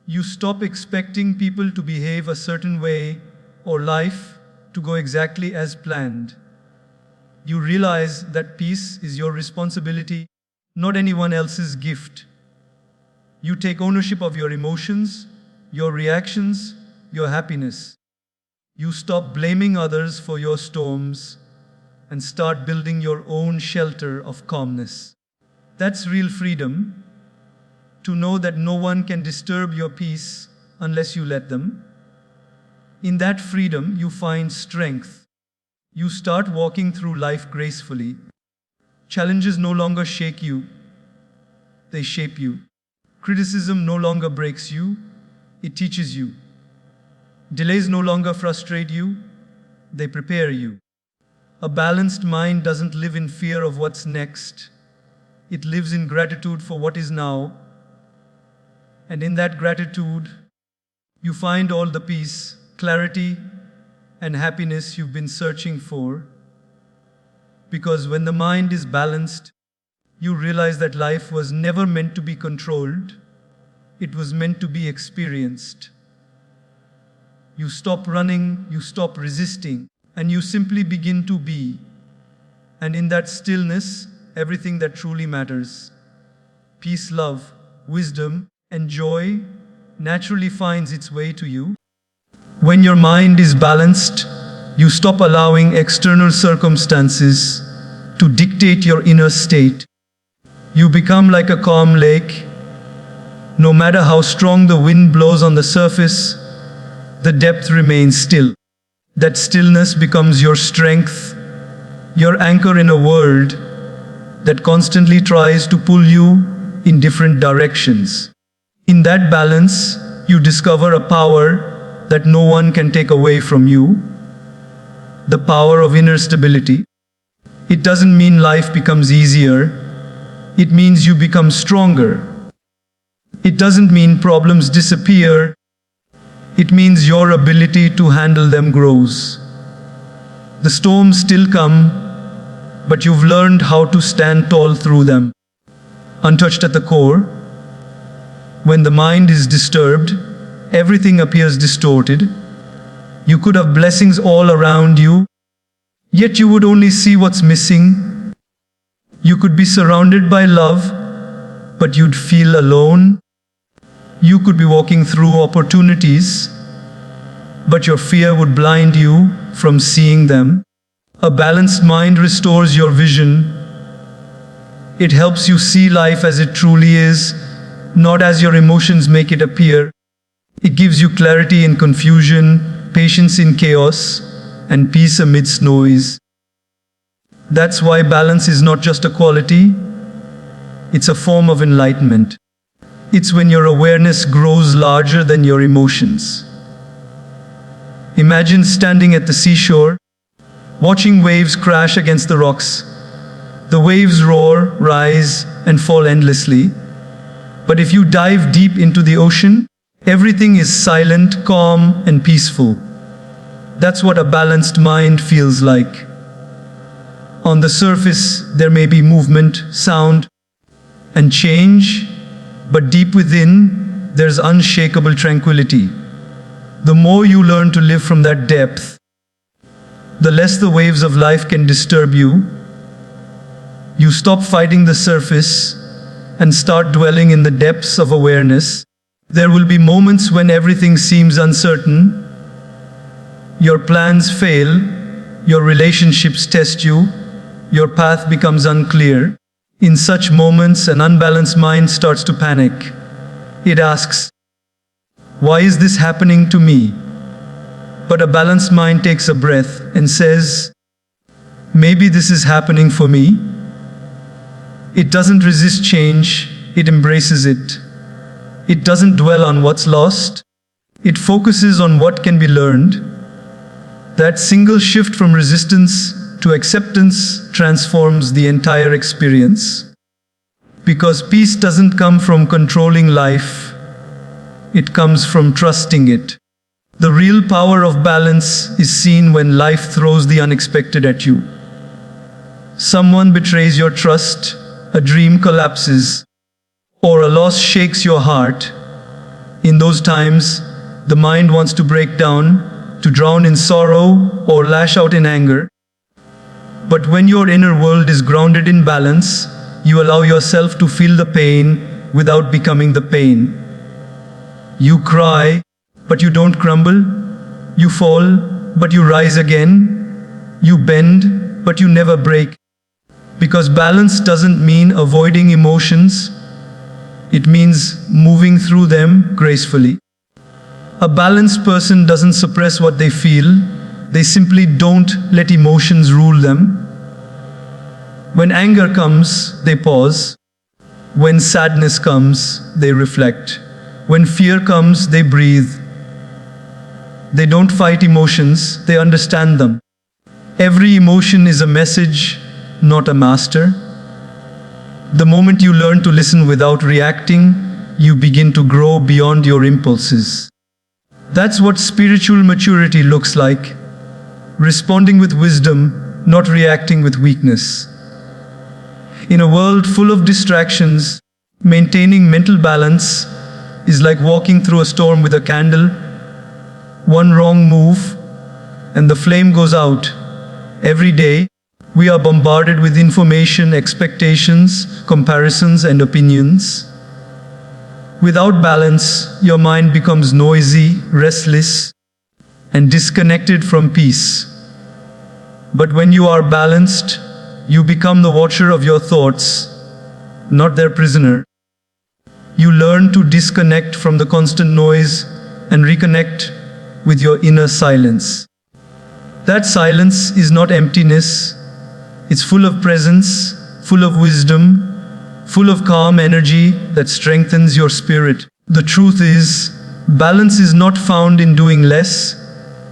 You stop expecting people to behave a certain way or life to go exactly as planned. You realize that peace is your responsibility, not anyone else's gift. You take ownership of your emotions, your reactions, your happiness. You stop blaming others for your storms and start building your own shelter of calmness. That's real freedom, to know that no one can disturb your peace unless you let them. In that freedom, you find strength. You start walking through life gracefully. Challenges no longer shake you, they shape you. Criticism no longer breaks you, it teaches you. Delays no longer frustrate you, they prepare you. A balanced mind doesn't live in fear of what's next. It lives in gratitude for what is now. And in that gratitude, you find all the peace, clarity, and happiness you've been searching for. Because when the mind is balanced, you realize that life was never meant to be controlled. It was meant to be experienced. You stop running, you stop resisting, and you simply begin to be. And in that stillness, everything that truly matters, peace, love, wisdom, and joy, naturally finds its way to you. When your mind is balanced, you stop allowing external circumstances to dictate your inner state. You become like a calm lake. No matter how strong the wind blows on the surface, the depth remains still. That stillness becomes your strength, your anchor in a world that constantly tries to pull you in different directions. In that balance, you discover a power that no one can take away from you, the power of inner stability. It doesn't mean life becomes easier. It means you become stronger. It doesn't mean problems disappear. It means your ability to handle them grows. The storms still come, but you've learned how to stand tall through them. Untouched at the core, when the mind is disturbed, everything appears distorted. You could have blessings all around you, yet you would only see what's missing. You could be surrounded by love, but you'd feel alone. You could be walking through opportunities, but your fear would blind you from seeing them. A balanced mind restores your vision. It helps you see life as it truly is, not as your emotions make it appear. It gives you clarity in confusion, patience in chaos, and peace amidst noise. That's why balance is not just a quality, it's a form of enlightenment. It's when your awareness grows larger than your emotions. Imagine standing at the seashore, watching waves crash against the rocks. The waves roar, rise, and fall endlessly. But if you dive deep into the ocean, everything is silent, calm, and peaceful. That's what a balanced mind feels like. On the surface, there may be movement, sound, and change, but deep within, there's unshakable tranquility. The more you learn to live from that depth, the less the waves of life can disturb you. You stop fighting the surface and start dwelling in the depths of awareness. There will be moments when everything seems uncertain. Your plans fail, your relationships test you, your path becomes unclear. In such moments, an unbalanced mind starts to panic. It asks, "Why is this happening to me?" But a balanced mind takes a breath and says, "Maybe this is happening for me." It doesn't resist change, it embraces it. It doesn't dwell on what's lost, it focuses on what can be learned. That single shift from resistance to acceptance transforms the entire experience. Because peace doesn't come from controlling life, it comes from trusting it. The real power of balance is seen when life throws the unexpected at you. Someone betrays your trust, a dream collapses, or a loss shakes your heart. In those times, the mind wants to break down, to drown in sorrow, or lash out in anger. But when your inner world is grounded in balance, you allow yourself to feel the pain without becoming the pain. You cry, but you don't crumble. You fall, but you rise again. You bend, but you never break. Because balance doesn't mean avoiding emotions, it means moving through them gracefully. A balanced person doesn't suppress what they feel, they simply don't let emotions rule them. When anger comes, they pause. When sadness comes, they reflect. When fear comes, they breathe. They don't fight emotions, they understand them. Every emotion is a message, not a master. The moment you learn to listen without reacting, you begin to grow beyond your impulses. That's what spiritual maturity looks like. Responding with wisdom, not reacting with weakness. In a world full of distractions, maintaining mental balance is like walking through a storm with a candle. One wrong move, and the flame goes out. Every day, we are bombarded with information, expectations, comparisons, and opinions. Without balance, your mind becomes noisy, restless, and disconnected from peace. But when you are balanced, you become the watcher of your thoughts, not their prisoner. You learn to disconnect from the constant noise and reconnect with your inner silence. That silence is not emptiness, it's full of presence, full of wisdom, full of calm energy that strengthens your spirit. The truth is, balance is not found in doing less,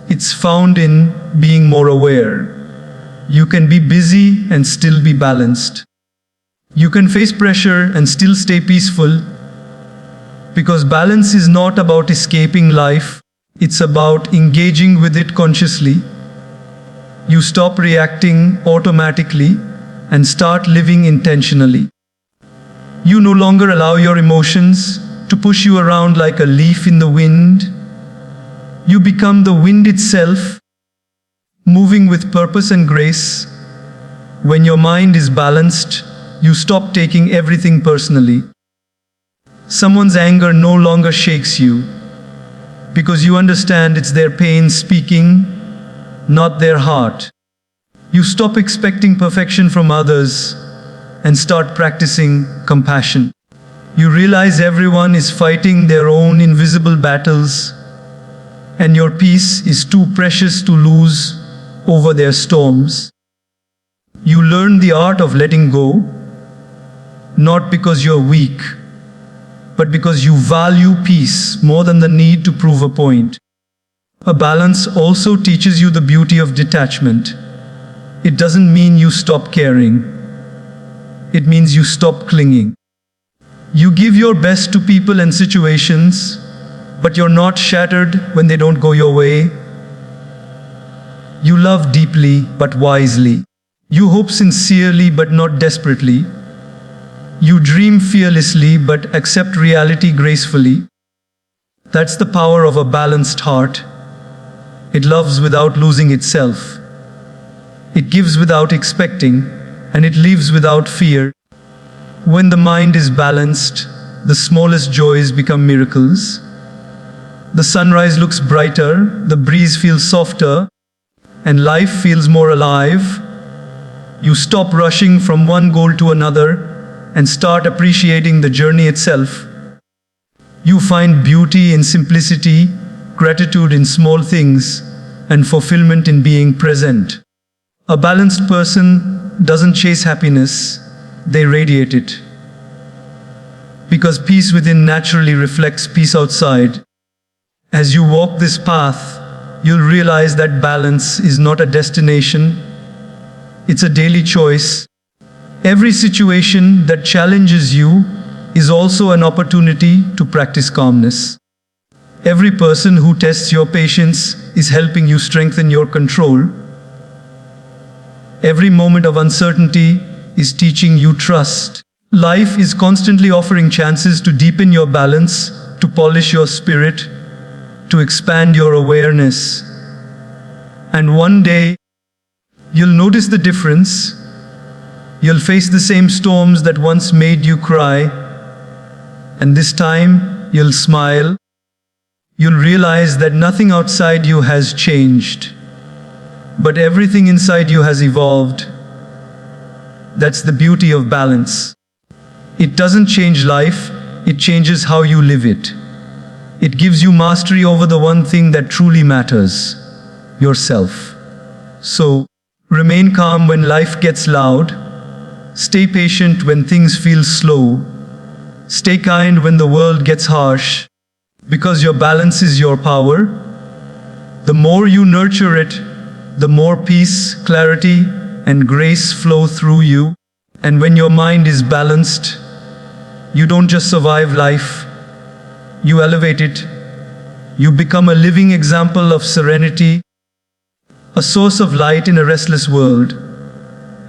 it's found in being more aware. You can be busy and still be balanced. You can face pressure and still stay peaceful. Because balance is not about escaping life, it's about engaging with it consciously. You stop reacting automatically and start living intentionally. You no longer allow your emotions to push you around like a leaf in the wind. You become the wind itself, moving with purpose and grace. When your mind is balanced, you stop taking everything personally. Someone's anger no longer shakes you, because you understand it's their pain speaking, not their heart. You stop expecting perfection from others and start practicing compassion. You realize everyone is fighting their own invisible battles, and your peace is too precious to lose over their storms. You learn the art of letting go, not because you're weak, but because you value peace more than the need to prove a point. A balance also teaches you the beauty of detachment. It doesn't mean you stop caring. It means you stop clinging. You give your best to people and situations, but you're not shattered when they don't go your way. You love deeply but wisely. You hope sincerely but not desperately. You dream fearlessly but accept reality gracefully. That's the power of a balanced heart. It loves without losing itself. It gives without expecting, and it lives without fear. When the mind is balanced, the smallest joys become miracles. The sunrise looks brighter, the breeze feels softer, and life feels more alive. You stop rushing from one goal to another and start appreciating the journey itself. You find beauty in simplicity, gratitude in small things, and fulfillment in being present. A balanced person doesn't chase happiness, they radiate it. Because peace within naturally reflects peace outside. As you walk this path, you'll realize that balance is not a destination, it's a daily choice. Every situation that challenges you is also an opportunity to practice calmness. Every person who tests your patience is helping you strengthen your control. Every moment of uncertainty is teaching you trust. Life is constantly offering chances to deepen your balance, to polish your spirit, to expand your awareness. And one day, you'll notice the difference. You'll face the same storms that once made you cry, and this time you'll smile. You'll realize that nothing outside you has changed, but everything inside you has evolved. That's the beauty of balance. It doesn't change life, it changes how you live it. It gives you mastery over the one thing that truly matters, yourself. So, remain calm when life gets loud. Stay patient when things feel slow. Stay kind when the world gets harsh. Because your balance is your power. The more you nurture it, the more peace, clarity, and grace flow through you. And when your mind is balanced, you don't just survive life, you elevate it. You become a living example of serenity, a source of light in a restless world,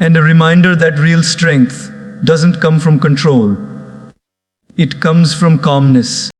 and a reminder that real strength doesn't come from control. It comes from calmness.